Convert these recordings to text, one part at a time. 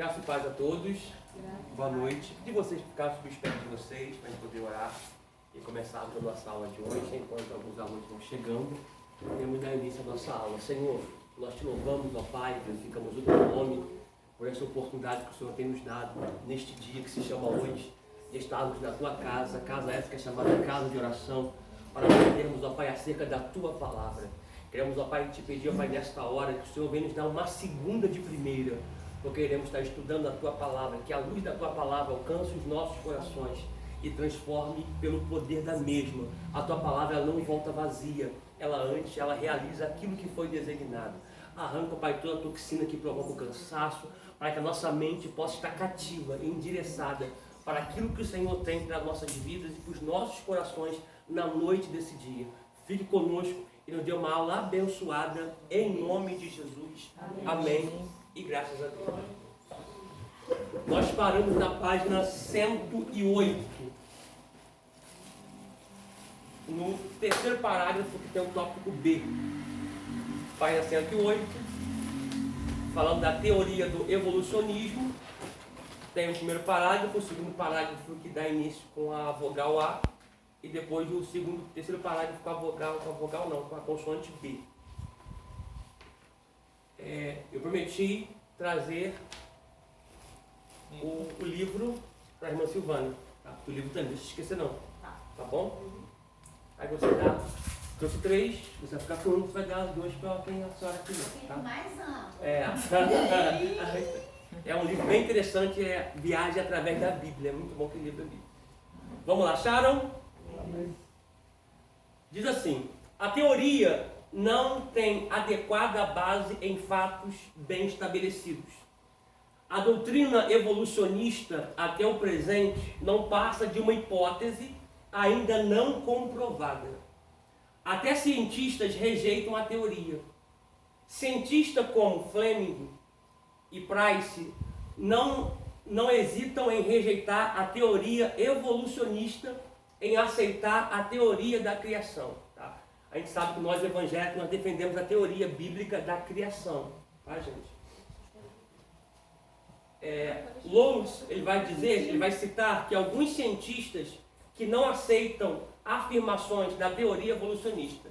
Graça e paz a todos. Boa noite. Pedi vocês ficarem sob os pés de vocês para a gente poder orar e começarmos a nossa aula de hoje. Enquanto alguns alunos vão chegando, queremos dar início à nossa aula. Senhor, nós te louvamos, ó Pai, glorificamos o teu nome por essa oportunidade que o Senhor tem nos dado neste dia que se chama hoje, de estarmos na tua casa, casa essa que é chamada casa de oração, para aprendermos, ó Pai, acerca da tua palavra. Queremos, ó Pai, te pedir, ó Pai, nesta hora, que o Senhor venha nos dar uma segunda de primeira, porque queremos estar estudando a tua palavra, que a luz da tua palavra alcance os nossos corações e transforme pelo poder da mesma. A tua palavra ela não volta vazia, ela realiza aquilo que foi designado. Arranca, Pai, toda a toxina que provoca o cansaço, para que a nossa mente possa estar cativa e endereçada para aquilo que o Senhor tem para as nossas vidas e para os nossos corações na noite desse dia. Fique conosco e nos dê uma aula abençoada em nome de Jesus. Amém. E graças a Deus. Nós paramos na página 108. No terceiro parágrafo que tem o tópico B. Página 108. Falando da teoria do evolucionismo. Tem o primeiro parágrafo, o segundo parágrafo que dá início com a vogal A. E depois o terceiro parágrafo com a consoante B. Eu prometi trazer o livro para a irmã Silvana. Tá? O livro também, não deixa de esquecer não. Tá bom? Aí você trouxe 3, você vai ficar com um, você vai dar 2 para quem a senhora quiser. Tá? Mais amplo. É um livro bem interessante, é Viagem através da Bíblia. É muito bom aquele livro da Bíblia. Vamos lá, acharam? Diz assim: a teoria não tem adequada base em fatos bem estabelecidos. A doutrina evolucionista até o presente não passa de uma hipótese ainda não comprovada. Até cientistas rejeitam a teoria. Cientistas como Fleming e Price não hesitam em rejeitar a teoria evolucionista, em aceitar a teoria da criação. Tá? A gente sabe que nós evangélicos nós defendemos a teoria bíblica da criação, tá, gente? Louros, ele vai citar que alguns cientistas que não aceitam afirmações da teoria evolucionista.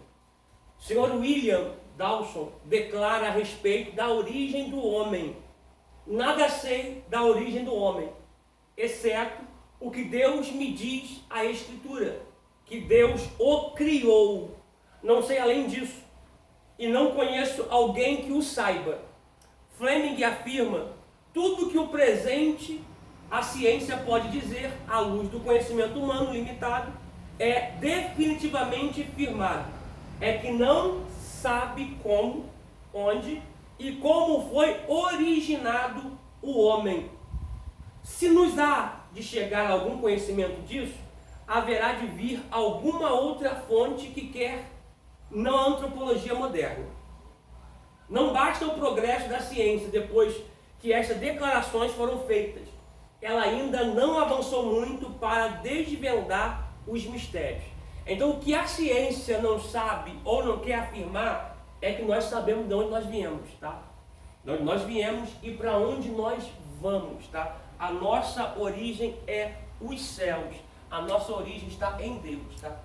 O senhor William Dawson declara a respeito da origem do homem: nada sei da origem do homem, exceto o que Deus me diz a Escritura, que Deus o criou. Não sei além disso, e não conheço alguém que o saiba. Fleming afirma: tudo que o presente a ciência pode dizer, à luz do conhecimento humano limitado, é definitivamente firmado. É que não sabe como, onde e como foi originado o homem. Se nos há de chegar a algum conhecimento disso, haverá de vir alguma outra fonte que quer na antropologia moderna. Não basta o progresso da ciência depois que estas declarações foram feitas. Ela ainda não avançou muito para desvendar os mistérios. Então, o que a ciência não sabe ou não quer afirmar é que nós sabemos de onde nós viemos, tá? De onde nós viemos e para onde nós vamos, tá? A nossa origem é os céus. A nossa origem está em Deus, tá?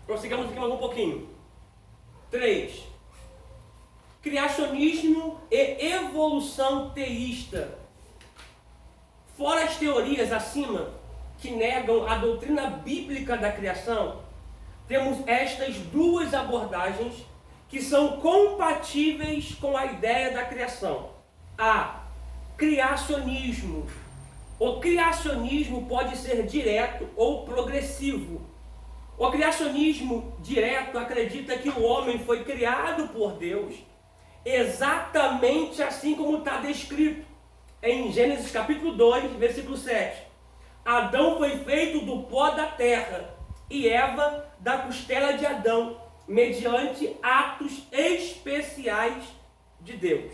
Prossigamos aqui mais um pouquinho. 3. Criacionismo e evolução teísta. Fora as teorias acima que negam a doutrina bíblica da criação, temos estas duas abordagens que são compatíveis com a ideia da criação. A. Criacionismo. O criacionismo pode ser direto ou progressivo. O criacionismo direto acredita que o homem foi criado por Deus exatamente assim como está descrito em Gênesis capítulo 2, versículo 7. Adão foi feito do pó da terra e Eva da costela de Adão, mediante atos especiais de Deus.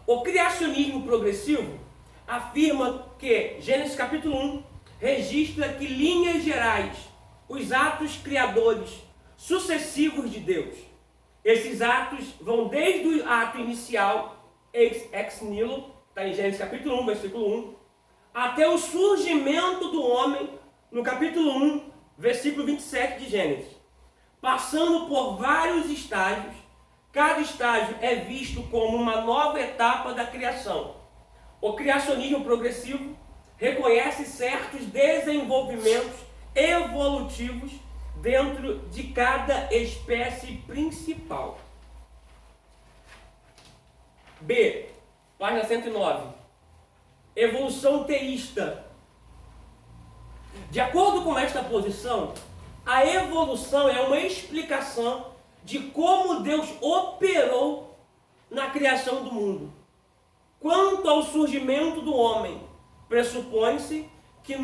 O criacionismo progressivo afirma que Gênesis capítulo 1 registra que linhas gerais, os atos criadores, sucessivos de Deus. Esses atos vão desde o ato inicial, ex nihilo, está em Gênesis capítulo 1, versículo 1, até o surgimento do homem, no capítulo 1, versículo 27 de Gênesis. Passando por vários estágios, cada estágio é visto como uma nova etapa da criação. O criacionismo progressivo reconhece certos desenvolvimentos evolutivos dentro de cada espécie principal. B, página 109. Evolução teísta. De acordo com esta posição, a evolução é uma explicação de como Deus operou na criação do mundo. Quanto ao surgimento do homem, pressupõe-se que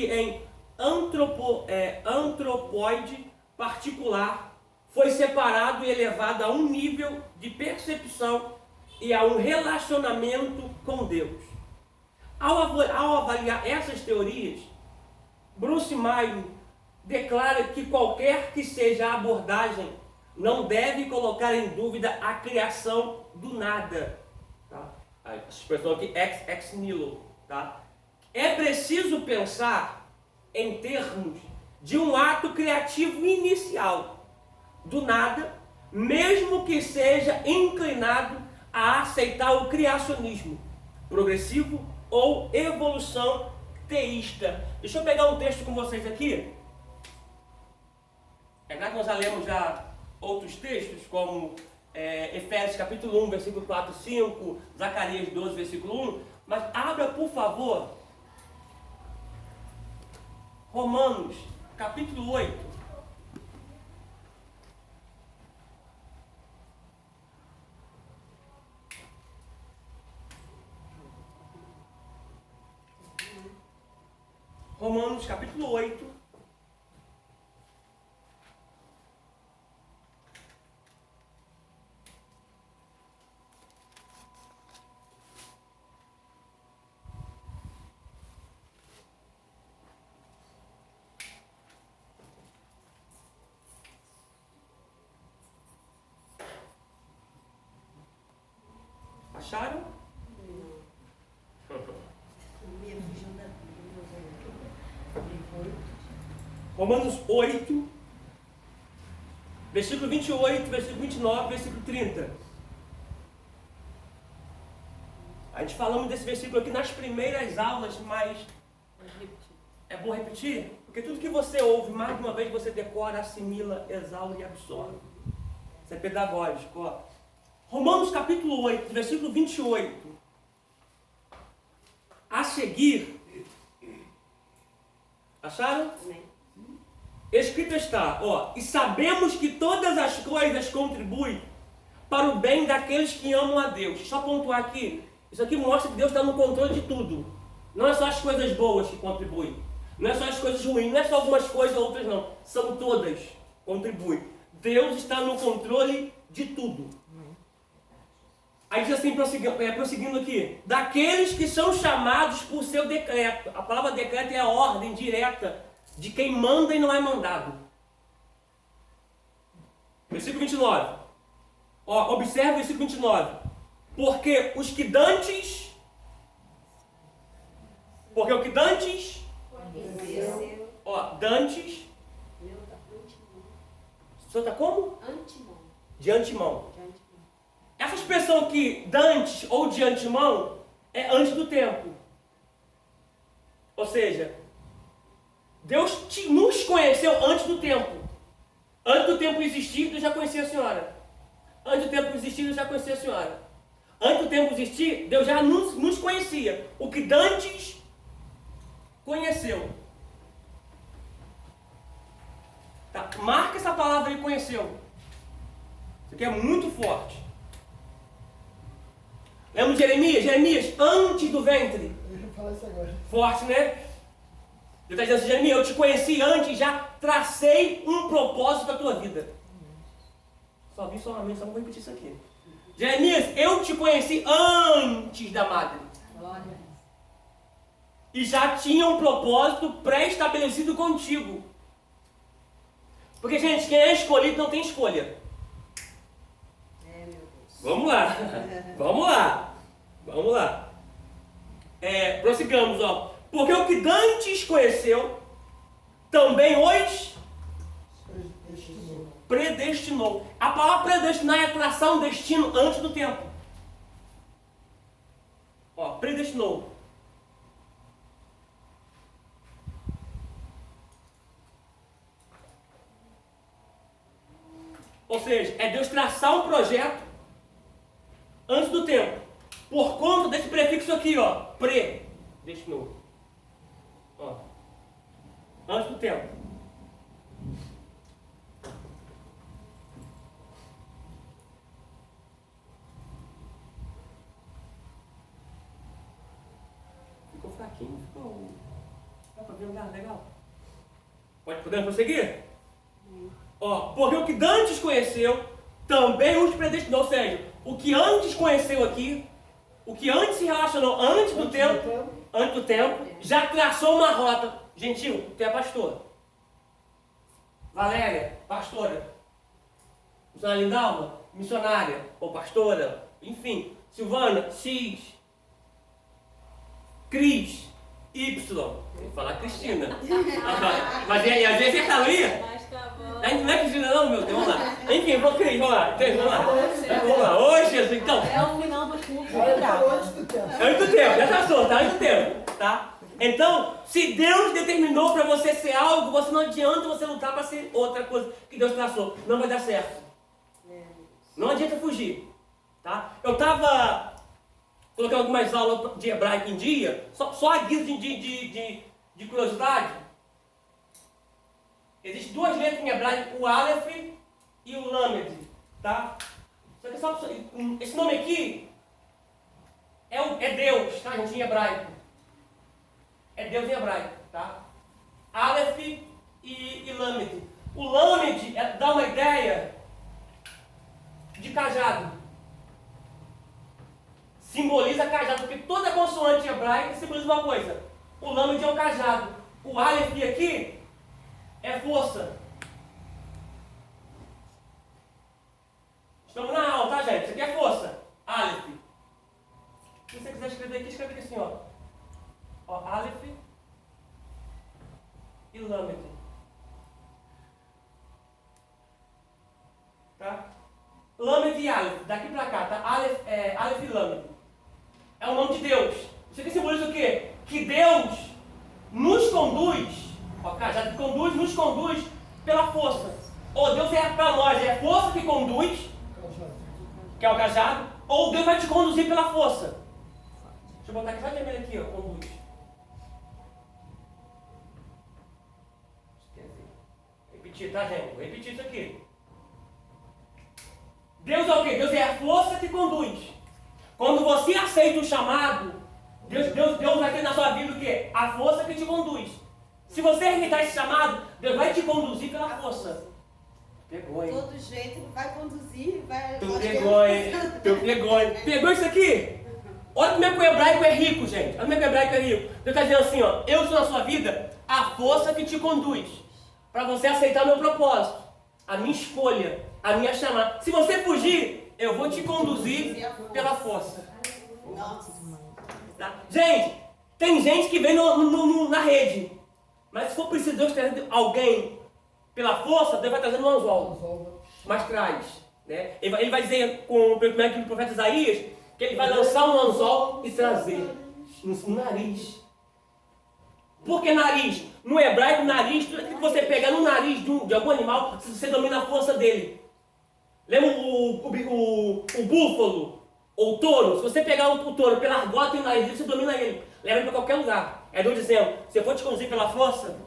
em antropóide particular foi separado e elevado a um nível de percepção e a um relacionamento com Deus. Ao avaliar essas teorias, Bruce Meyer declara que qualquer que seja a abordagem não deve colocar em dúvida a criação do nada. Tá? A expressão aqui ex nihilo. Tá? É preciso pensar em termos de um ato criativo inicial, do nada, mesmo que seja inclinado a aceitar o criacionismo progressivo ou evolução teísta. Deixa eu pegar um texto com vocês aqui. É claro que nós já lemos outros textos, como Efésios capítulo 1, versículo 4 e 5, Zacarias 12, versículo 1, mas abra, por favor, Romanos capítulo 8. Romanos capítulo 8. Acharam? Romanos 8, versículo 28, versículo 29, versículo 30. A gente falamos desse versículo aqui nas primeiras aulas, mas é bom repetir, porque tudo que você ouve, mais de uma vez você decora, assimila, exala e absorve. Isso é pedagógico, ó. Romanos capítulo 8, versículo 28. A seguir, acharam? Escrito está, ó, e sabemos que todas as coisas contribuem para o bem daqueles que amam a Deus. Só pontuar aqui, isso aqui mostra que Deus está no controle de tudo. Não é só as coisas boas que contribuem, não é só as coisas ruins, não é só algumas coisas ou outras não, são todas contribuem. Deus está no controle de tudo. Aí diz assim, prosseguindo aqui, daqueles que são chamados por seu decreto. A palavra decreto é a ordem direta de quem manda e não é mandado. Versículo 29. Ó, observe o versículo 29. Porque o que dantes... Ó, dantes... O senhor está como? Antemão. De antemão. Essa expressão aqui, dantes ou de antemão, é antes do tempo. Ou seja, Deus nos conheceu antes do tempo. Antes do tempo existir, Deus já conhecia a senhora. Antes do tempo existir, Deus já conhecia a senhora. Antes do tempo existir, Deus já nos conhecia. O que dantes conheceu. Tá? Marca essa palavra aí, conheceu. Isso aqui é muito forte. Lembra de Jeremias? Jeremias, antes do ventre. Eu ia falar isso agora. Forte, né? Deus está dizendo assim, Jeremias, eu te conheci antes, já tracei um propósito da tua vida. Só vi solamente, só não vou repetir isso aqui. Jeremias, eu te conheci antes da madre. Glória. E já tinha um propósito pré-estabelecido contigo. Porque, gente, quem é escolhido não tem escolha. Meu Deus. Vamos lá. Vamos lá. Vamos lá. Prossigamos, ó. Porque o que dantes conheceu, também os predestinou. A palavra predestinar é traçar um destino antes do tempo. Ó, predestinou. Ou seja, é Deus traçar um projeto antes do tempo. Por conta desse prefixo aqui, ó. Predestinou. Ó. Antes do tempo. Ficou fraquinho, ficou. Dá pra ver um lugar legal? Podemos prosseguir? Ó, porque o que dantes conheceu, também os predestinou. Ou seja, o que antes conheceu aqui, o que antes se relacionou antes do tempo, já traçou uma rota. Gentil, tu é pastor. Valéria, pastora. Zona Lindalma, missionária ou pastora. Enfim, Silvana, X. Cris, Y. Vou falar Cristina. Mas às vezes é Thalia. Não é Cristina não, meu Deus, vamos lá. Enfim, vou Cris, vamos lá. Vamos lá. Ô, Jesus, então. É o final do culto. Antes do tempo. Antes do tempo, já traçou, tá? Antes do tempo, tá? Então, se Deus determinou para você ser algo, você não adianta você lutar para ser outra coisa que Deus traçou. Não vai dar certo. Não adianta fugir, tá? Eu estava colocando algumas aulas de hebraico em dia, só a guisa de curiosidade. Existem duas letras em hebraico, o Aleph e o Lamed, tá? Só que esse nome aqui é Deus, tá, gente, em hebraico. É Deus em hebraico, tá? Aleph e Lamed. O Lamed dá uma ideia de cajado. Simboliza cajado, porque toda consoante hebraica simboliza uma coisa. O Lamed é um cajado. O Aleph aqui é força. Estamos na aula, tá, gente? Isso aqui é força. Aleph. Se você quiser escrever aqui, escreve aqui assim, ó. Ó, Aleph e Lamed. Tá? Lamed e Aleph, daqui pra cá, tá? Aleph e Lamed. É o nome de Deus. Isso aqui simboliza o quê? Que Deus nos conduz, ó, cajado que conduz, nos conduz pela força. Ou Deus é para nós, é a força que conduz, que é o cajado, ou Deus vai te conduzir pela força. Deixa eu botar aqui só vermelho aqui, ó, conduz. Repetir, tá, gente? Vou repetir isso aqui. Deus é o quê? Deus é a força que conduz. Quando você aceita o chamado, Deus vai ter na sua vida o quê? A força que te conduz. Se você rejeitar esse chamado, Deus vai te conduzir pela força. Pegou, hein? Todo jeito ele vai conduzir, vai... Tu pegou, hein? Tu pegou, hein? Pegou isso aqui? Olha como é que o hebraico é rico, gente. Olha como é que o hebraico é rico. Deus está dizendo assim, ó. Eu sou na sua vida a força que te conduz. Para você aceitar o meu propósito. A minha escolha. A minha chamada. Se você fugir, eu vou te conduzir pela força. Nossa. Tá? Gente, tem gente que vem na rede. Mas se for preciso Deus trazer alguém pela força, Deus vai trazer no anzol. Mas traz. Né? Ele vai dizer com o profeta Isaías que ele vai lançar um anzol e trazer no nariz. Por que nariz? No hebraico, nariz, tudo que você pegar no nariz de algum animal, você domina a força dele. Lembra o búfalo ou o touro? Se você pegar o touro pela argota e o nariz dele, você domina ele. Leva ele para qualquer lugar. É Deus dizendo, se eu for te conduzir pela força,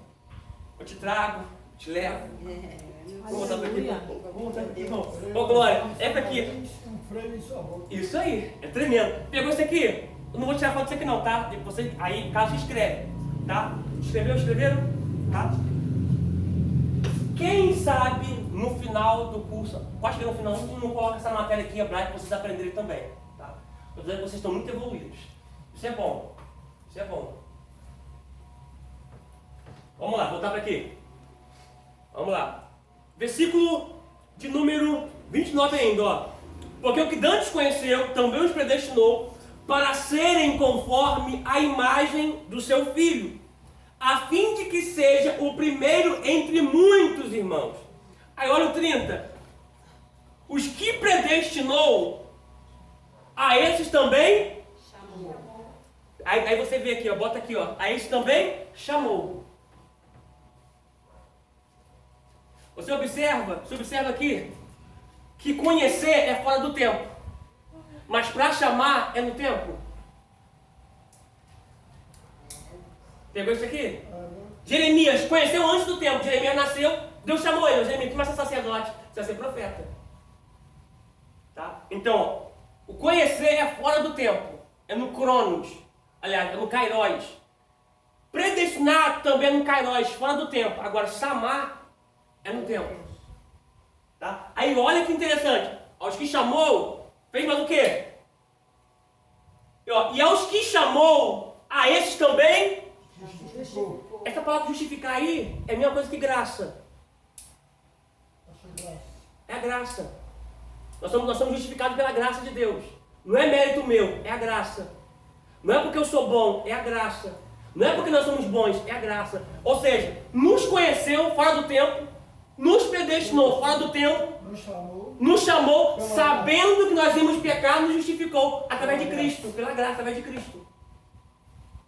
eu te trago, te levo. Vamos botar aqui, vamos botar aqui, irmão. Ô, Glória, é para aqui. Isso aí, é tremendo. Pegou isso aqui? Eu não vou tirar foto disso aqui não, tá? Você, aí, caso escreve, tá? Escreveram? Tá? Quem sabe no final do curso, pode que no final não coloca essa matéria aqui em hebraico para vocês aprenderem também, tá? Estou dizendo que vocês estão muito evoluídos. Isso é bom. Isso é bom. Vamos lá, voltar para aqui. Vamos lá. Versículo de número 29 ainda, ó. Porque o que dantes conheceu, também os predestinou para serem conforme a imagem do seu Filho, a fim de que seja o primeiro entre muitos irmãos. Aí olha o 30. Os que predestinou, a esses também Chamou. Aí você vê aqui, ó, bota aqui, ó. A esses também chamou. Você observa aqui que conhecer é fora do tempo, mas para chamar é no tempo. Pegou isso aqui? Jeremias conheceu antes do tempo. Jeremias nasceu, Deus chamou ele. Jeremias, tu vai ser sacerdote, você vai ser profeta. Tá? Então, o conhecer é fora do tempo, é no Cronos, aliás, é no Kairos. Predestinar também é no Kairos, fora do tempo. Agora, chamar é no tempo. Tá? Aí olha que interessante. Aos que chamou, fez mais o quê? E aos que chamou, a esses também. Justificou. Essa palavra justificar aí é a mesma coisa que graça. É a graça. Nós somos justificados pela graça de Deus. Não é mérito meu, é a graça. Não é porque eu sou bom, é a graça. Não é porque nós somos bons, é a graça. Ou seja, nos conheceu fora do tempo, nos predestinou fora do tempo, nos chamou sabendo que nós íamos pecar, nos justificou através de Cristo, pela graça, através de Cristo.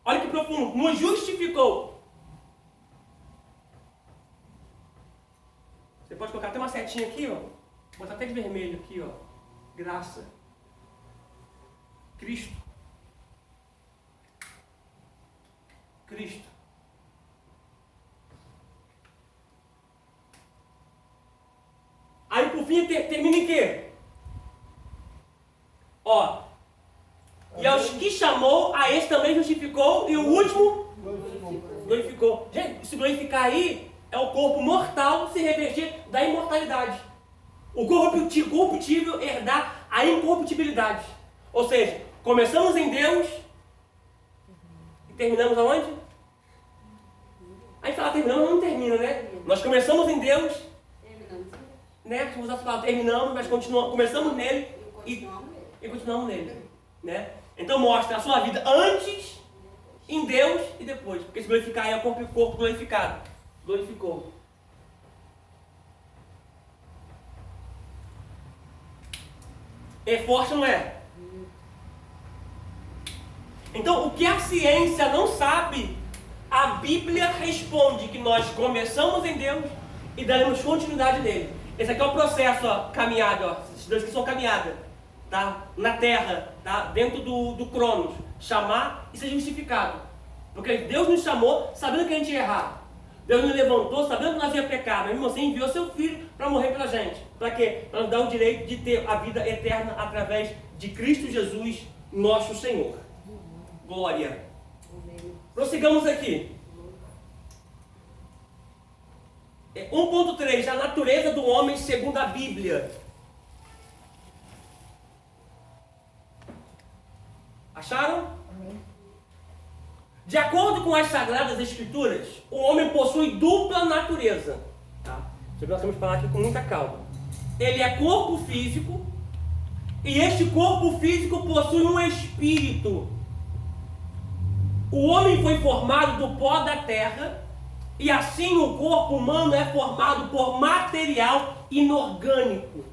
Olha que profundo, nos justificou. Você pode colocar até uma setinha aqui, ó. Botar até de vermelho aqui, ó. Graça. Cristo. Cristo. Aí por fim termina em quê? Ó. E aos que chamou, a esse também justificou, e o último glorificou. Gente, se glorificar aí é o corpo mortal se revestir da imortalidade. O corruptível herdar a incorruptibilidade. Ou seja, começamos em Deus e terminamos aonde? Aí falar terminamos não termina, né? Nós começamos em Deus, né? Vamos usar essa palavra, terminamos, mas começamos nele e continuamos nele, né? Então mostra a sua vida antes, em Deus e depois. Porque se glorificar aí é o corpo glorificado. Glorificou. É forte, não é? Então, o que a ciência não sabe, a Bíblia responde que nós começamos em Deus e daremos continuidade nele. Esse aqui é o processo, ó, caminhada, ó. Esses dois aqui são caminhada, tá? Na terra, tá? Dentro do Cronos. Chamar e ser justificado. Porque Deus nos chamou sabendo que a gente ia errar. Deus nos levantou sabendo que nós ia pecar, mas mesmo assim enviou seu Filho para morrer pela gente. Para quê? Para nos dar o direito de ter a vida eterna através de Cristo Jesus, nosso Senhor. Glória. Prossigamos aqui. 1.3. A natureza do homem segundo a Bíblia. Acharam? De acordo com as Sagradas Escrituras, o homem possui dupla natureza. Tá? Isso nós vamos falar aqui com muita calma. Ele é corpo físico, e este corpo físico possui um espírito. O homem foi formado do pó da terra, e assim o corpo humano é formado por material inorgânico,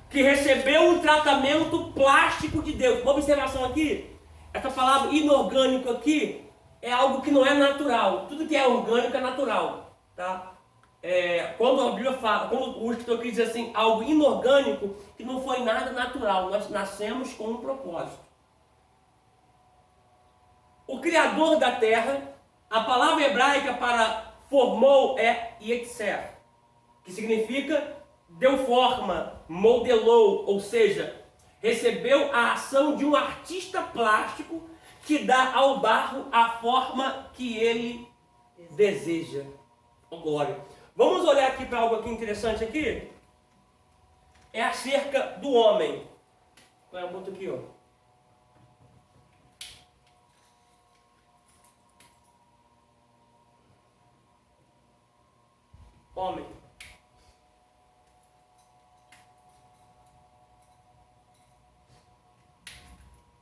que recebeu um tratamento plástico de Deus. Uma observação aqui. Essa palavra inorgânico aqui é algo que não é natural. Tudo que é orgânico é natural. Tá? Quando a Bíblia fala, quando o escritor quis dizer assim, algo inorgânico, que não foi nada natural. Nós nascemos com um propósito. O Criador da terra, a palavra hebraica para formou é yetzer, que significa deu forma, modelou, ou seja, recebeu a ação de um artista plástico que dá ao barro a forma que ele deseja. Oh, glória. Vamos olhar aqui para algo aqui interessante aqui. É acerca do homem. Qual é o ponto aqui, ó? Homem.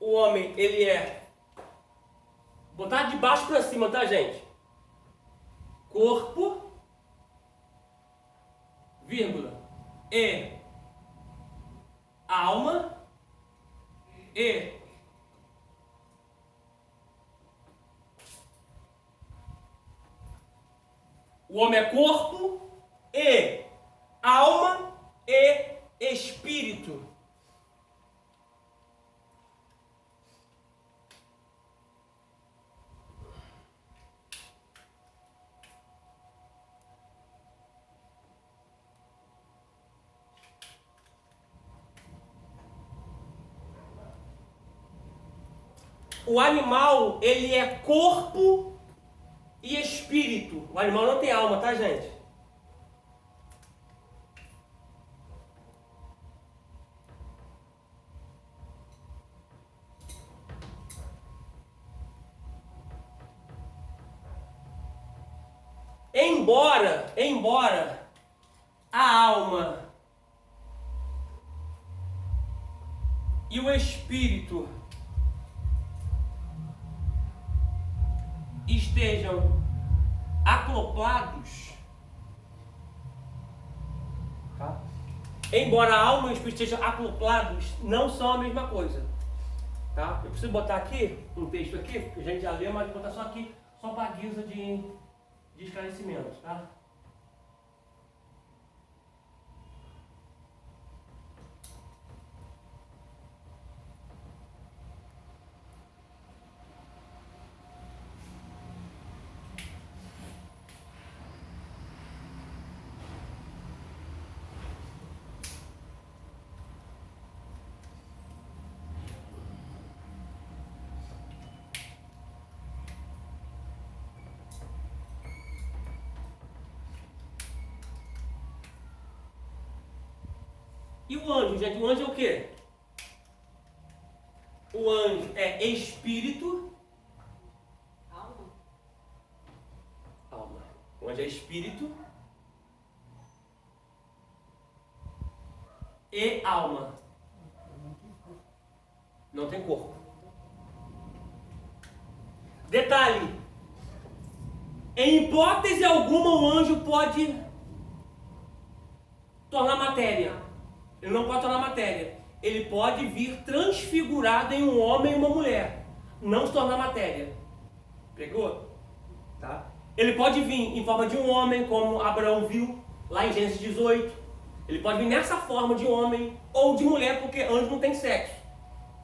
o homem, ele é... Botar de baixo para cima, tá, gente? Corpo, vírgula, e alma, e o homem é corpo, e alma, e espírito. O animal, ele é corpo e espírito. O animal não tem alma, tá, gente? Embora a alma e o espírito estejam acoplados, tá? Embora a alma e o espírito estejam acoplados, não são a mesma coisa, tá? Eu preciso botar aqui um texto aqui, que a gente já leu, mas vou botar só aqui, só para guisa de esclarecimento, tá? E o anjo, gente? O anjo é o quê? O anjo é espírito. Alma. O anjo é espírito. E alma. Não tem corpo. Detalhe. Em hipótese alguma, o anjo pode tornar matéria. Ele não pode tornar matéria. Ele pode vir transfigurado em um homem e uma mulher. Não se tornar matéria. Pegou? Tá? Ele pode vir em forma de um homem, como Abraão viu lá em Gênesis 18. Ele pode vir nessa forma de homem ou de mulher, porque anjo não tem sexo.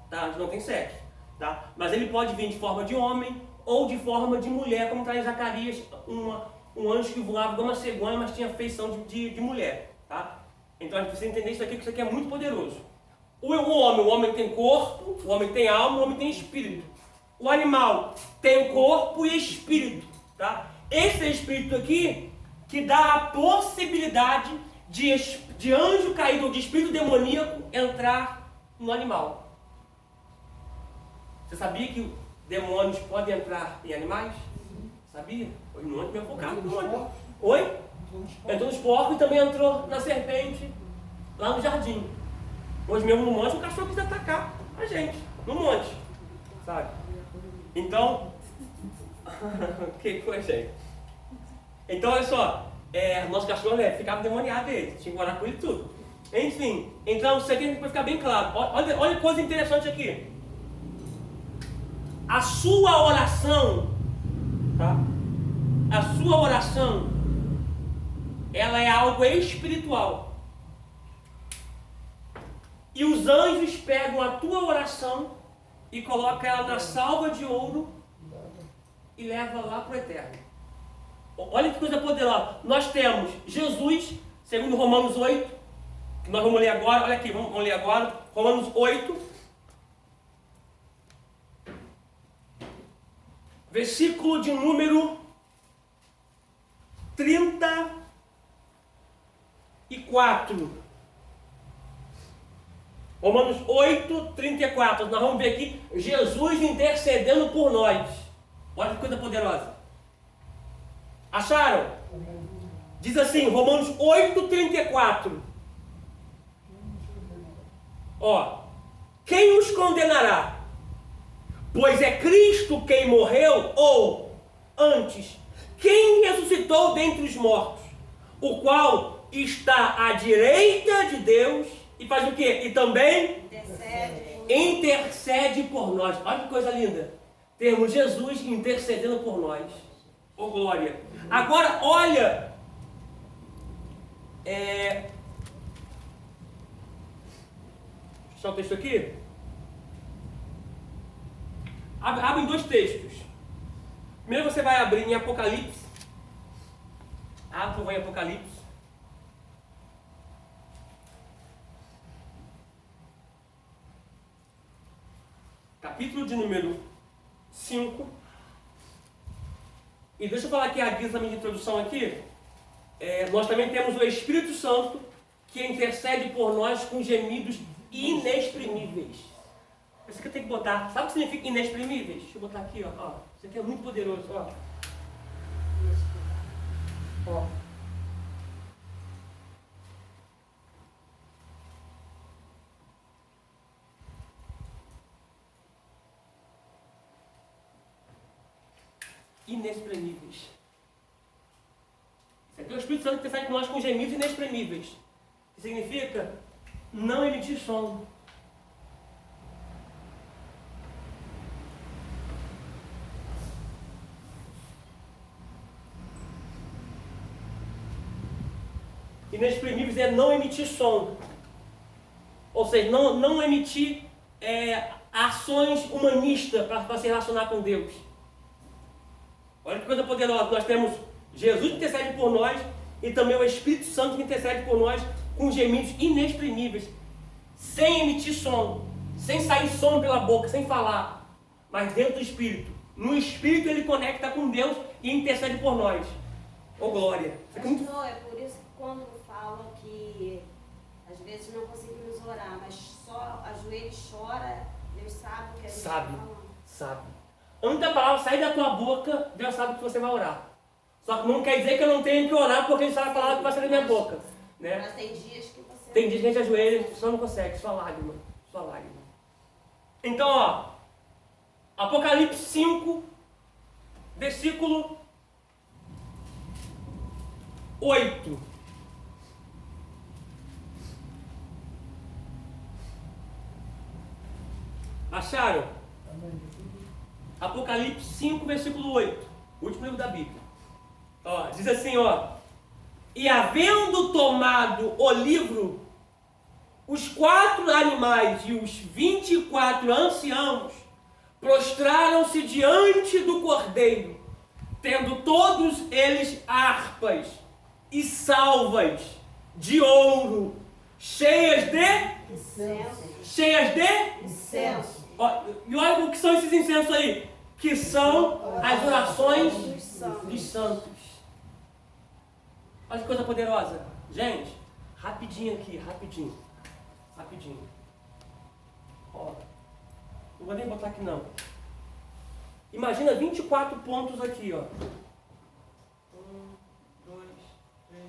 Tá? Anjo não tem sexo. Tá? Mas ele pode vir de forma de homem ou de forma de mulher, como está em Zacarias, um anjo que voava como uma cegonha, mas tinha feição de mulher. Tá? Então a gente precisa entender isso aqui, que isso aqui é muito poderoso. O homem tem corpo, o homem tem alma, o homem tem espírito. O animal tem o corpo e espírito. Tá? Esse espírito aqui que dá a possibilidade de anjo caído ou de espírito demoníaco entrar no animal. Você sabia que demônios podem entrar em animais? Sabia? Foi muito bem focado. Oi? Entrou nos porcos e também entrou na serpente lá no jardim. Hoje mesmo no monte o cachorro quis atacar a gente, no monte, sabe? Então, que coisa aí. Então olha só, nosso cachorro ficava demoniado ele, tinha que orar com ele tudo. Enfim, então isso aqui vai ficar bem claro. Olha coisa interessante aqui. A sua oração, tá? A sua oração, ela é algo espiritual. E os anjos pegam a tua oração e colocam ela na salva de ouro e levam lá para o eterno. Olha que coisa poderosa. Nós temos Jesus, segundo Romanos 8, que nós vamos ler agora. Olha aqui, vamos ler agora. Romanos 8, versículo de número 34. Romanos 8, 34. Nós vamos ver aqui Jesus intercedendo por nós. Olha que coisa poderosa. Acharam? Diz assim, Romanos 8, 34. Ó, quem os condenará? Pois é Cristo quem morreu, ou, antes, quem ressuscitou dentre os mortos, o qual está à direita de Deus, e faz o quê? E também intercede por nós. Olha que coisa linda. Temos Jesus intercedendo por nós. Oh, glória. Agora, olha. Deixa eu deixar o texto aqui. Abre em 2 textos. Primeiro você vai abrir em Apocalipse. Abre em Apocalipse. Capítulo de número 5. E deixa eu falar aqui a guisa da minha introdução aqui. Nós também temos o Espírito Santo que intercede por nós com gemidos inexprimíveis. Isso aqui eu tenho que botar. Sabe o que significa inexprimíveis? Deixa eu botar aqui, ó. Isso aqui é muito poderoso, ó. Ó. Inexprimíveis. Isso aqui é o Espírito Santo que intercede por nós com gemidos inexprimíveis. Que significa não emitir som. Inexprimíveis é não emitir som. Ou seja, não emitir ações humanistas para se relacionar com Deus. Olha que coisa poderosa. Nós temos Jesus que intercede por nós e também o Espírito Santo que intercede por nós com gemidos inexprimíveis, sem emitir som, sem sair som pela boca, sem falar, mas dentro do Espírito. No Espírito ele conecta com Deus e intercede por nós. Oh, glória! Pastor, é por isso que quando falam que às vezes não conseguimos orar, mas só ajoelha e chora, Deus sabe o que a gente está falando. Sabe. Antes da palavra sair da tua boca, Deus sabe que você vai orar. Só que não quer dizer que eu não tenho que orar porque Ele sabe a palavra que vai sair da minha boca. Né? Mas tem dias que você... Tem dias que a gente ajoelha e só não consegue, só lágrima. Então, ó, Apocalipse 5, versículo 8. Acharam? Apocalipse 5, versículo 8. Último livro da Bíblia. Ó, diz assim, ó. E havendo tomado o livro, os 4 animais e os 24 anciãos prostraram-se diante do Cordeiro, tendo todos eles harpas e salvas de ouro, cheias de incenso. Ó, e olha o que são esses incensos aí, que são as orações dos santos. Olha que coisa poderosa. Gente, rapidinho aqui, rapidinho. Ó, não vou nem botar aqui não. Imagina 24 pontos aqui, ó. 1, 2, 3,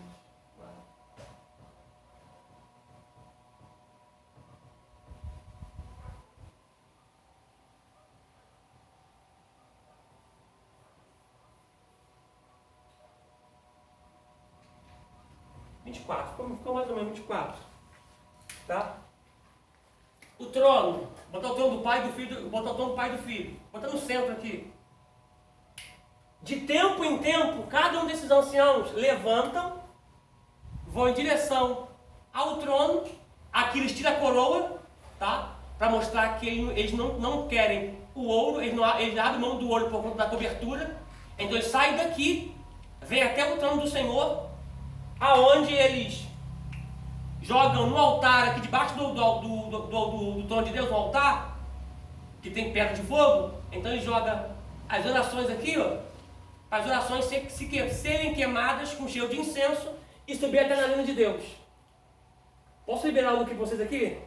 4. Ficou mais ou menos 24. Tá? O trono, botar o trono do Pai e do Filho, botar o trono do Pai e do Filho. Botar no centro aqui. De tempo em tempo, cada um desses anciãos levantam, vão em direção ao trono. Aqui eles tiram a coroa, tá? Para mostrar que eles não querem o ouro, eles abrem mão do ouro por conta da cobertura. Então eles saem daqui, vêm até o trono do Senhor, aonde eles jogam no altar, aqui debaixo do trono de Deus, no altar, que tem pedra de fogo. Então ele joga as orações aqui, ó, as orações serem queimadas com cheiro de incenso e subir até na linha de Deus. Posso liberar algo aqui para vocês aqui?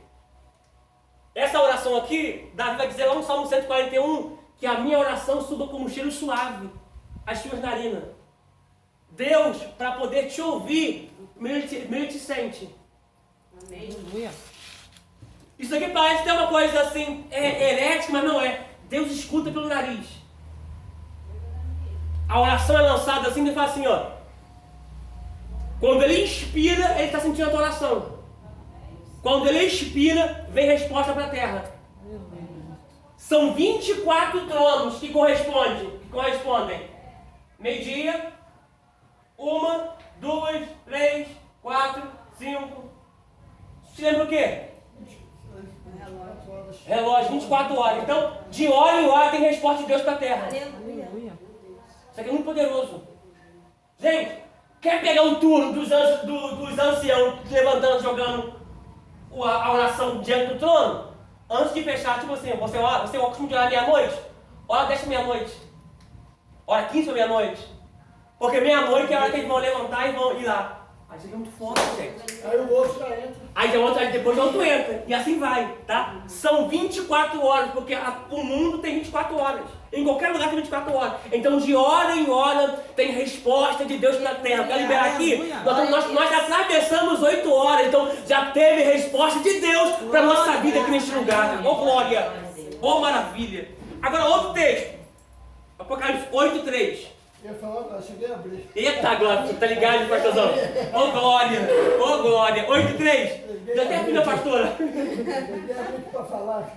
Essa oração aqui, Davi vai dizer lá no Salmo 141, que a minha oração suba como um cheiro suave às suas narinas. Deus, para poder te ouvir, ele te sente. Amém. Isso aqui parece ter uma coisa assim, herética, mas não é. Deus escuta pelo nariz. A oração é lançada assim, ele fala assim, ó. Quando ele inspira, ele está sentindo a tua oração. Quando ele expira, vem resposta para a terra. São 24 tronos que correspondem. Meio-dia, 1, 2, 3, 4, 5. Você lembra o quê? Relógio, 24 horas. Então, de hora em hora tem resposta de Deus para a terra. Isso aqui é muito poderoso. Gente, quer pegar um turno dos anciãos levantando, jogando a oração diante do trono? Antes de fechar, tipo assim, você costuma orar meia-noite? Ora 10 para meia-noite. Ora 15 para meia-noite. Porque meia-noite é a hora que eles vão levantar e vão ir lá. Aí isso aqui é muito forte, gente. Aí o outro já entra. Aí depois o outro entra. E assim vai, tá? São 24 horas, porque o mundo tem 24 horas. Em qualquer lugar tem 24 horas. Então de hora em hora tem resposta de Deus na terra. Quero liberar aqui. Nós já atravessamos 8 horas. Então já teve resposta de Deus para a nossa vida aqui neste lugar. Oh glória! Oh maravilha! Agora outro texto. Apocalipse 8:3. Eu falava, cheguei a abrir. Eita, glória, tá ligado, pastorzão? Ô glória, ô glória. 8:3. Já termina, pastora. Cheguei a abrir para falar.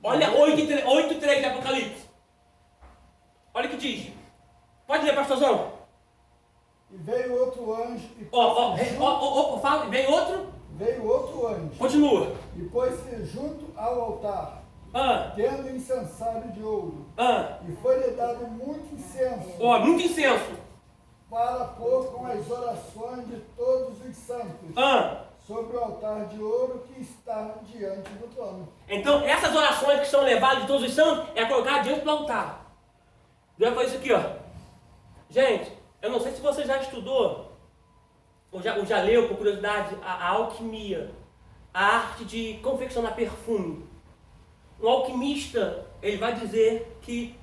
Olha 8:3 de Apocalipse. Olha o que diz. Pode ler, pastorzão. E veio outro anjo. Fala, vem outro. Veio outro anjo. Continua. E pôs-se junto ao altar. Tendo incensário de ouro, e foi-lhe dado muito incenso, muito incenso, para pôr com as orações de todos os santos, sobre o altar de ouro que está diante do trono. Então, essas orações que são levadas de todos os santos, é colocar diante do altar. Deus vai fazer isso aqui, ó. Gente, eu não sei se você já estudou, ou já leu, por curiosidade, a alquimia, a arte de confeccionar perfume. Um alquimista, ele vai dizer que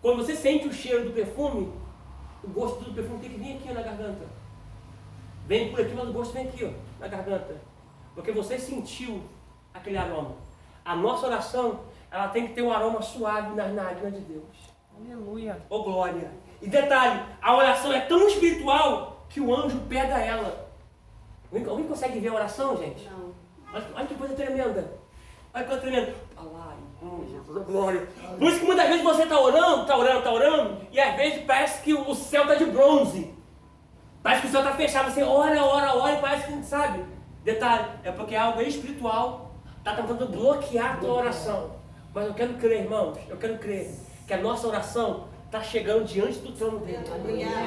quando você sente o cheiro do perfume, o gosto do perfume tem que vir aqui na garganta. Vem por aqui, mas o gosto vem aqui, ó, na garganta. Porque você sentiu aquele aroma. A nossa oração, ela tem que ter um aroma suave na narina de Deus. Aleluia. Oh glória. E detalhe, a oração é tão espiritual que o anjo pega ela. Alguém consegue ver a oração, gente? Não. Olha que coisa tremenda. Olha que coisa tremenda. Jesus, glória. Por isso que muitas vezes você está orando, e às vezes parece que o céu está de bronze. Parece que o céu está fechado, você ora, e parece que não sabe. Detalhe, é porque algo espiritual está tentando bloquear a tua oração. Mas eu quero crer, irmãos, que a nossa oração está chegando diante do trono dele.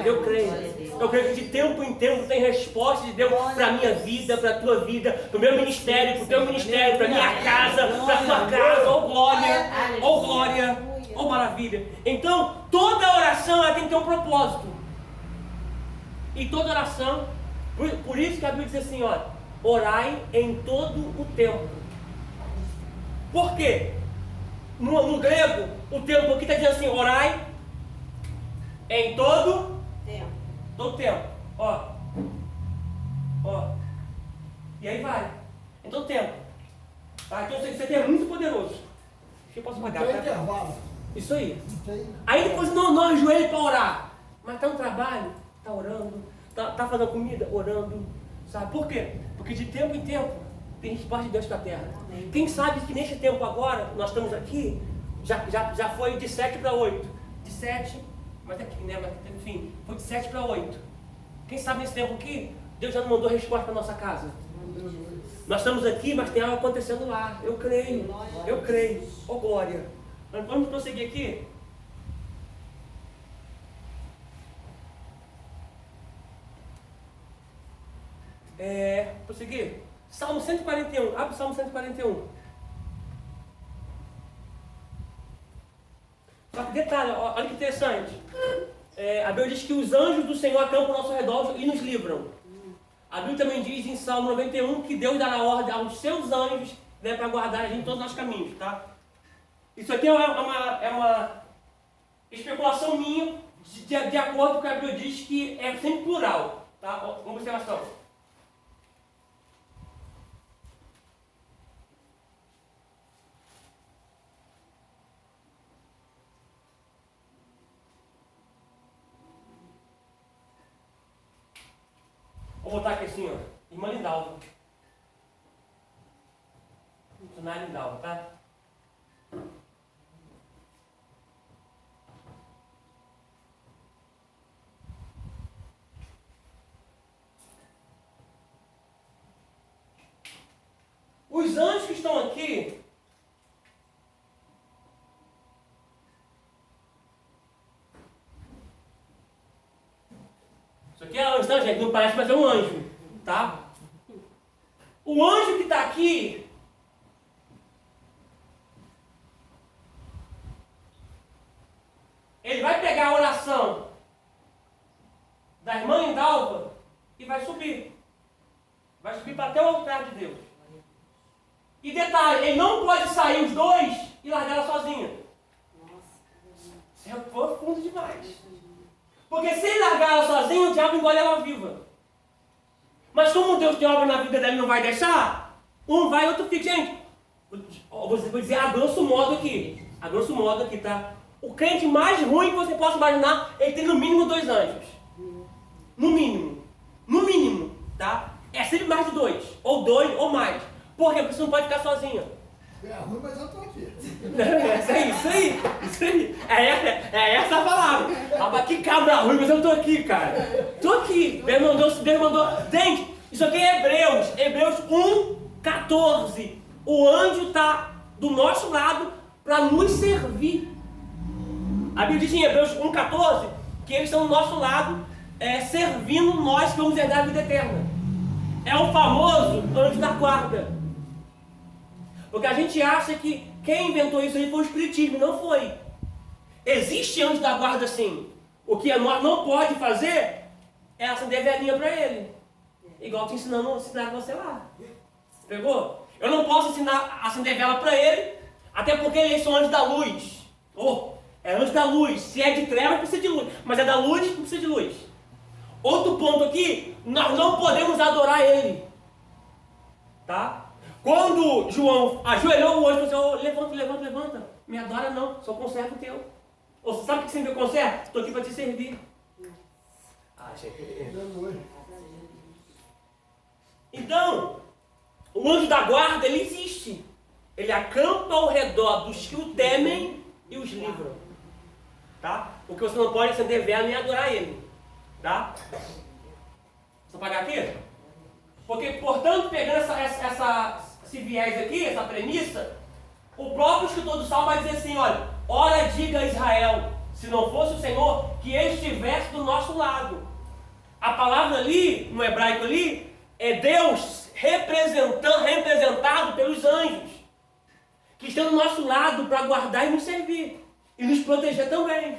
Eu creio que de tempo em tempo tem resposta de Deus para a minha vida, para a tua vida, para o meu ministério, para o teu ministério, para a minha casa, para a tua casa. Oh glória, oh maravilha. Então, toda oração ela tem que ter um propósito. E toda oração, por isso que a Bíblia diz assim, ó, orai em todo o tempo. Por quê? No grego, o tempo aqui está dizendo assim, orai em todo tempo. Ó. E aí vai. Em todo tempo. Tá? Então isso aqui é muito poderoso. Acho que eu posso pagar, Tem tá? intervalo. Isso aí. Tem. Aí depois não ajoelha para orar. Mas tá no trabalho, tá orando, tá fazendo comida, orando. Sabe por quê? Porque de tempo em tempo tem resposta de Deus para a terra. Amém. Quem sabe que neste tempo agora, nós estamos aqui, já foi de 7 para 8. De 7, mas aqui, né? Mas, enfim, foi de 7 para 8. Quem sabe nesse tempo aqui, Deus já não mandou resposta para nossa casa. Nós estamos aqui, mas tem algo acontecendo lá. Eu creio. Oh glória. Vamos prosseguir aqui? Prosseguir. Salmo 141. Abre o Salmo 141. Só que detalhe, olha que interessante. A Bíblia diz que os anjos do Senhor acampam ao nosso redor e nos livram. A Bíblia também diz em Salmo 91 que Deus dará ordem aos seus anjos, né, para guardar a gente em todos os nossos caminhos, tá? Isso aqui é uma especulação minha, de acordo com o que a Bíblia diz que é sempre plural, tá? Uma observação. Vou botar aqui assim, ó. Irmã Lindalva. Funcionária Lindalva, tá? Os anjos que estão aqui, isso aqui é anjo, tá, gente? Não parece, mas é um anjo, tá? O anjo que está aqui, ele vai pegar a oração da irmã Lindalva e vai subir. Vai subir para até o altar de Deus. E detalhe, ele não pode sair os dois e largar ela sozinha. Isso é profundo demais. Porque se ele largar ela sozinha, o diabo engole ela viva. Mas como Deus tem obra na vida dela e não vai deixar, um vai e outro fica. Gente, vou dizer a grosso modo aqui. A grosso modo aqui, tá? O crente mais ruim que você possa imaginar, ele tem no mínimo 2 anjos. No mínimo. No mínimo, tá? É sempre mais de 2. Ou 2 ou mais. Por quê? Porque você não pode ficar sozinho. É ruim, mas eu tô aqui. Isso aí. É essa a palavra. Rapaz, que cabra ruim, mas eu tô aqui, cara. Tô aqui. Deus mandou. Gente, isso aqui é Hebreus. Hebreus 1:14. O anjo está do nosso lado para nos servir. A Bíblia diz em Hebreus 1:14 que eles estão do nosso lado, servindo nós que vamos herdar a vida eterna. É o famoso anjo da guarda. Porque a gente acha que quem inventou isso aí foi o espiritismo, não foi. Existe anjo da guarda sim. O que nós não pode fazer é acender velhinha para ele. Igual te ensinaram você lá. Pegou? Eu não posso ensinar a acender vela para ele, até porque eles são anjos da luz. É anjo da luz. Se é de trevas, precisa de luz. Mas é da luz, não precisa de luz. Outro ponto aqui, nós não podemos adorar ele. Tá? Quando João ajoelhou o anjo e falou assim, levanta. Me adora não, sou conservo teu. Ou você sabe o que significa conservo? Estou aqui para te servir. Então, o anjo da guarda, ele existe. Ele acampa ao redor dos que o temem e os livram. Tá? Porque você não pode acender vela nem adorar ele. Tá? Deixa eu apagar aqui. Porque, portanto, pegando esse viés aqui, essa premissa, o próprio escritor do Salmo vai dizer assim, olha, ora diga a Israel, se não fosse o Senhor, que ele estivesse do nosso lado. A palavra ali, no hebraico ali, é Deus representado pelos anjos, que estão do nosso lado para guardar e nos servir, e nos proteger também.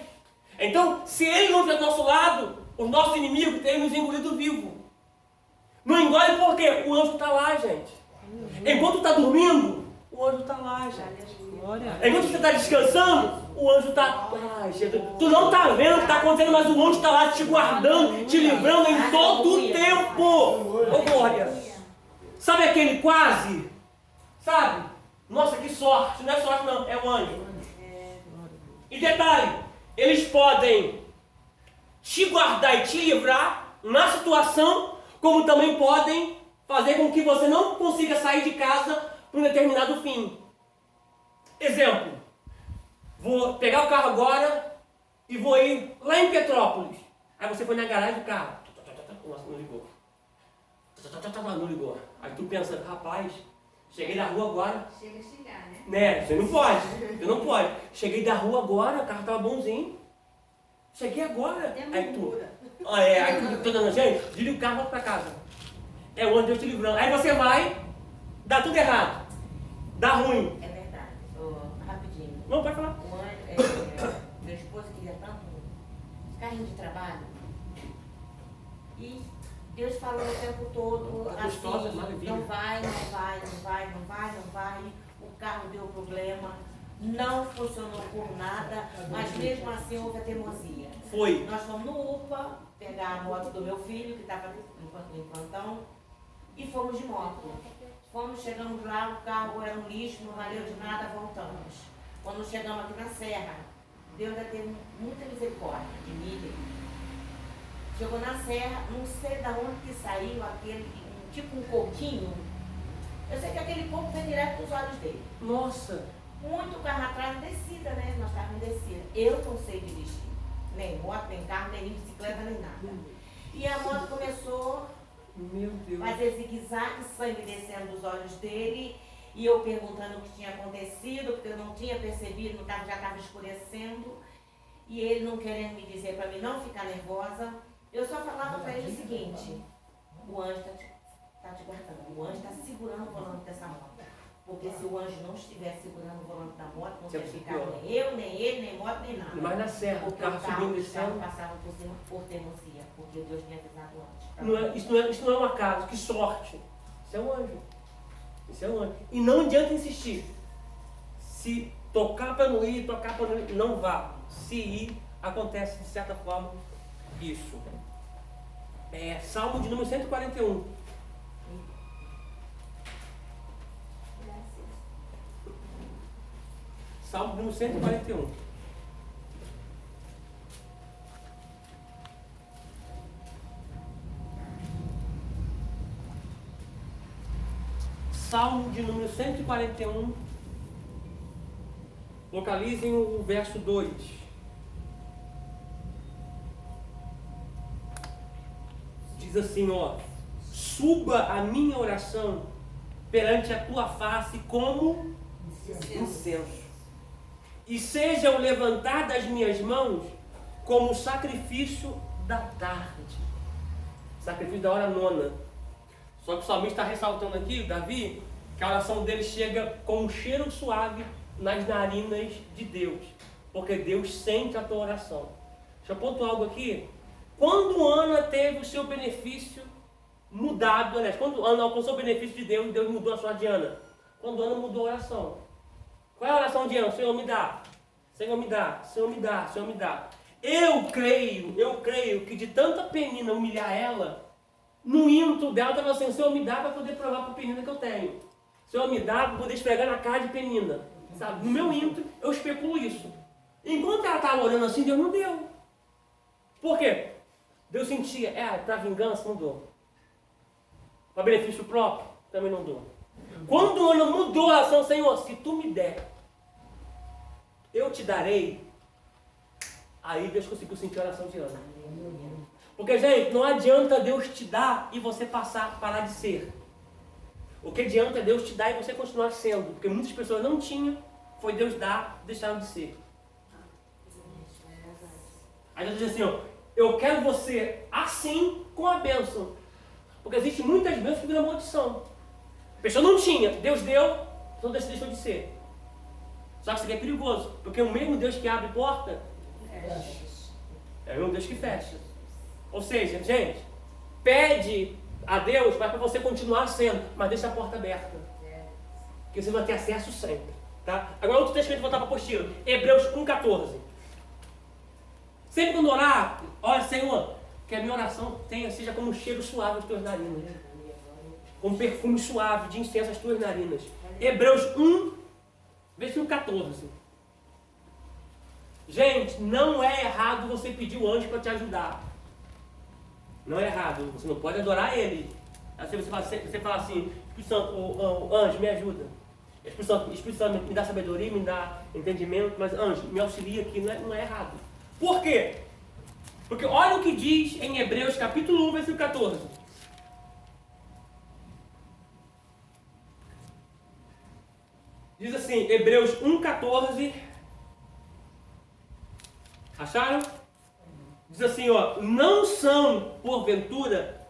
Então, se ele não estiver do nosso lado, os nossos inimigos têm nos engolido vivo. Não engole por quê? O anjo está lá, gente. Enquanto está dormindo, o anjo está lá, gente. Enquanto você está descansando, o anjo está lá, gente. Tu não está vendo o que está acontecendo, mas o anjo está lá te guardando, te livrando em todo o tempo. Ô, glória. Sabe aquele quase? Sabe? Nossa, que sorte. Não é sorte não, é o anjo. E detalhe, eles podem te guardar e te livrar na situação, como também podem fazer com que você não consiga sair de casa para um determinado fim. Exemplo, vou pegar o carro agora e vou ir lá em Petrópolis. Aí você foi na garagem do carro. Nossa, não ligou. Não ligou. Aí tu pensa, rapaz, cheguei da rua agora. Chega a xingar, né? Né, você não pode. Você não pode. Cheguei da rua agora, o carro estava bonzinho. Cheguei agora. Aí tu. Aí tu dando, gente, desliga o carro e volta para casa. É onde Deus te livrando. Aí você vai, dá tudo errado. Dá ruim. É verdade. Rapidinho. Não, pode falar. Meu esposo queria tanto carrinho de trabalho. E Deus falou o tempo todo Gostosa, assim, maravilha. não vai. O carro deu problema. Não funcionou por nada, mas mesmo assim houve a teimosia. Foi. Nós fomos no UPA pegar a moto do meu filho, que estava em plantão, e fomos de moto. Chegamos lá, o carro era um lixo, não valeu de nada, voltamos. Quando chegamos aqui na Serra, Deus já teve muita misericórdia de mim. Chegou na serra, não sei de onde que saiu aquele, tipo um coquinho. Eu sei que aquele coco veio direto dos olhos dele. Nossa! Muito carro atrás, descida, né? Nós estávamos em descida. Eu não sei dirigir. Nem moto, nem carro, nem bicicleta, nem nada. E a moto começou a fazer zigue-zague, sangue descendo dos olhos dele. E eu perguntando o que tinha acontecido, porque eu não tinha percebido, já estava escurecendo. E ele não querendo me dizer para mim não ficar nervosa. Eu só falava para ele o seguinte: o anjo está te guardando, o anjo está segurando o volante dessa moto. Porque se o anjo não estiver segurando o volante da moto, não ia ficar nem eu, nem ele, nem moto, nem nada. Mas na serra, o carro subindo e descendo. Passava por cima por teimosia, porque Deus tinha avisado antes. Isso não é um acaso, que sorte. Isso é um anjo. Isso é um anjo. E não adianta insistir. Se tocar para não ir, tocar para não ir, não vá. Se ir, acontece de certa forma isso. Salmo de número 141. Salmo número 141. Salmo de número 141. Localizem o verso 2. Diz assim, ó: suba a minha oração perante a tua face como incenso. E seja o levantar das minhas mãos como o sacrifício da tarde. Sacrifício da hora nona. Só que o salmista está ressaltando aqui, Davi, que a oração dele chega com um cheiro suave nas narinas de Deus. Porque Deus sente a tua oração. Deixa eu pontuar algo aqui. Quando Ana teve o seu benefício mudado, aliás, quando Ana alcançou o benefício de Deus, Deus mudou a sua de Ana. Quando Ana mudou a oração. Qual é a oração de Ana? Senhor, me dá. Senhor, me dá. Senhor, me dá. Senhor, me dá. Eu creio que de tanta Penina humilhar ela, no ímpeto dela estava assim: Senhor, me dá para poder provar para a Penina que eu tenho. Senhor, me dá para poder esfregar na cara de Penina. Sabe? No meu ímpeto, eu especulo isso. Enquanto ela estava orando assim, Deus não deu. Por quê? Deus sentia, para vingança, não dou. Para benefício próprio, também não dou. Quando Ana mudou a ação, Senhor, se tu me der, eu te darei. Aí Deus conseguiu sentir a oração de Ana. Porque, gente, não adianta Deus te dar e você parar de ser. O que adianta é Deus te dar e você continuar sendo. Porque muitas pessoas não tinham, foi Deus dar, deixaram de ser. Aí Deus diz assim, ó: eu quero você assim com a bênção. Porque existem muitas bênçãos que viram maldição. A pessoa não tinha, Deus deu, então deixou de ser. Só que isso aqui é perigoso, porque o mesmo Deus que abre porta é o mesmo Deus que fecha. Ou seja, gente, pede a Deus para você continuar sendo, mas deixa a porta aberta. Porque você vai ter acesso sempre. Tá? Agora outro texto que a gente voltar para a apostila, Hebreus 1,14. Sempre quando orar, olha, Senhor, que a minha oração seja como um cheiro suave às tuas narinas. Como um perfume suave de incenso às tuas narinas. Hebreus 1, versículo 14. Gente, não é errado você pedir o anjo para te ajudar. Não é errado. Você não pode adorar ele. Assim você fala assim: Espírito Santo, o anjo, me ajuda. Espírito Santo, me dá sabedoria, me dá entendimento, mas anjo, me auxilia aqui. Não é errado. Por quê? Porque olha o que diz em Hebreus capítulo 1, versículo 14. Diz assim, Hebreus 1,14. Acharam? Diz assim, ó: não são, porventura,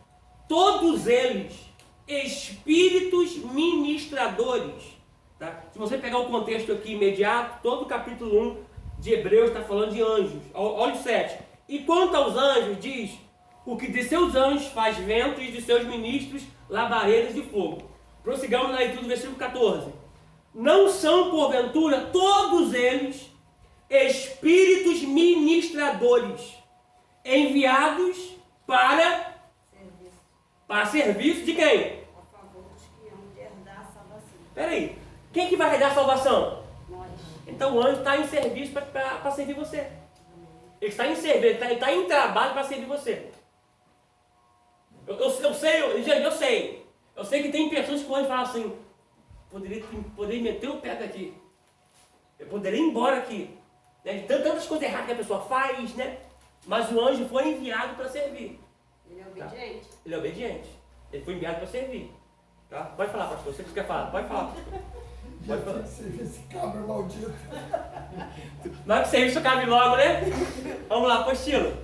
todos eles espíritos ministradores. Tá? Se você pegar o contexto aqui imediato, todo o capítulo 1 de Hebreus está falando de anjos. Olha o 7. E quanto aos anjos, diz: o que de seus anjos faz ventos e de seus ministros labaredas de fogo. Prossigamos na leitura do versículo 14. Não são, porventura, todos eles espíritos ministradores, enviados para serviço de quem? A favor dos que hão de herdar a salvação. Peraí, quem que vai herdar a salvação? Nós. Então o anjo está em serviço para servir você. Ele está em serviço, ele está em trabalho para servir você. Eu sei. Eu sei que tem pessoas que podem falar assim, poderia meter o pé daqui. Eu poderia ir embora aqui. Né? De tantas coisas erradas que a pessoa faz, né? Mas o anjo foi enviado para servir. Ele é obediente. Tá? Ele é obediente. Ele foi enviado para servir. Tá? Pode falar, pastor. Você que quer falar, pode falar. Já tem que servir esse cabra maldito. Mas que serviço cabe logo, né? Vamos lá, apostilo.